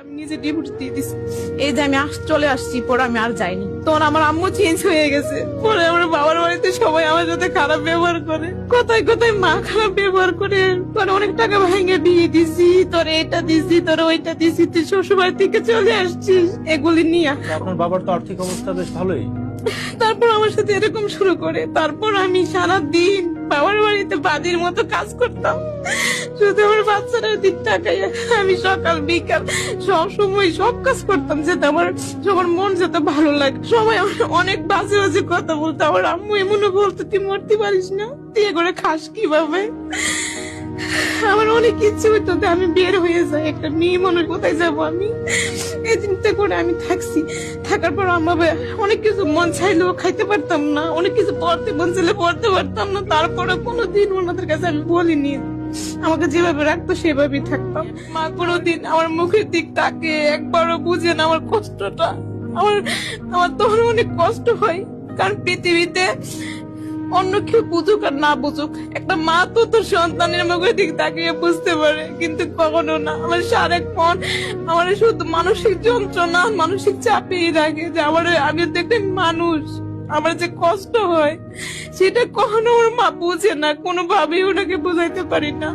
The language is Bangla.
আমি নিজে ডিভোর্স দিয়ে দিছি। এই যে আমি চলে আসছি, পরে আমি আর যাইনি। তখন আমার আম্মু চেঞ্জ হয়ে গেছে। পরে আমার বাবার বাড়িতে সবাই আমার সাথে খারাপ ব্যবহার করে, কোথায় কোথায় মা খারাপ ব্যবহার করে। তোর অনেক টাকা ভেঙে দিয়ে দিছি, তোর এটা দিছি, তোর ওইটা দিছি, তুই শ্বশুরবাড়ি থেকে চলে আসছিস এগুলি নিয়ে। আপনার বাবার তো আর্থিক অবস্থা বেশ ভালোই। তারপর আমার সাথে এরকম শুরু করে। তারপর আমি সারা দিন বাবার বাড়িতে বাদির মতো কাজ করতাম, শুধু আমার বাচ্চাদের দিক তাকাইয়া। আমি সকাল বিকাল সব সময় সব কাজ করতাম, যাতে আমার সবার মন যাতে ভালো লাগে। সবাই আমার অনেক বাজে বাজে কথা বলতো। আমার আম্মু এমনও বলতো, তুই মরতে পারিস না, তুই করে খাস কিভাবে। আমার অনেক ইচ্ছে হইতো যে আমি বের হয়ে যাই, একটা মেয়ে মানুষ কোথায় যাবো আমি। এই চিন্তা করে আমি থাকছি। থাকার পর আমার অনেক কিছু মন চাইলেও খাইতে পারতাম না, অনেক কিছু পড়তে মন চাইলে পড়তে পারতাম না। তারপরে কোনোদিন ওনাদের কাছে আমি বলিনি, আমাকে যেভাবে রাখতো সেভাবেই থাকতাম। মা কোনোদিন আমার মুখের দিক তাকে একবারও বুঝে না আমার কষ্টটা। আমার আমার তখন অনেক কষ্ট হয়, কারণ পৃথিবীতে অন্য কেউ বুঝুক আর না বুঝুক, একটা মা তো তোর সন্তানের মুখের দিক তাকিয়ে বুঝতে পারে, কিন্তু কখনো না। আমার সারাক্ষণ আমার শুধু মানসিক যন্ত্রণা, মানসিক চাপেই রাখে যে আমি তো একটা মানুষ, আমার যে কষ্ট হয় সেটা কখনো ওর মা বুঝে না, কোনোভাবেই ওনাকে বোঝাইতে পারি না।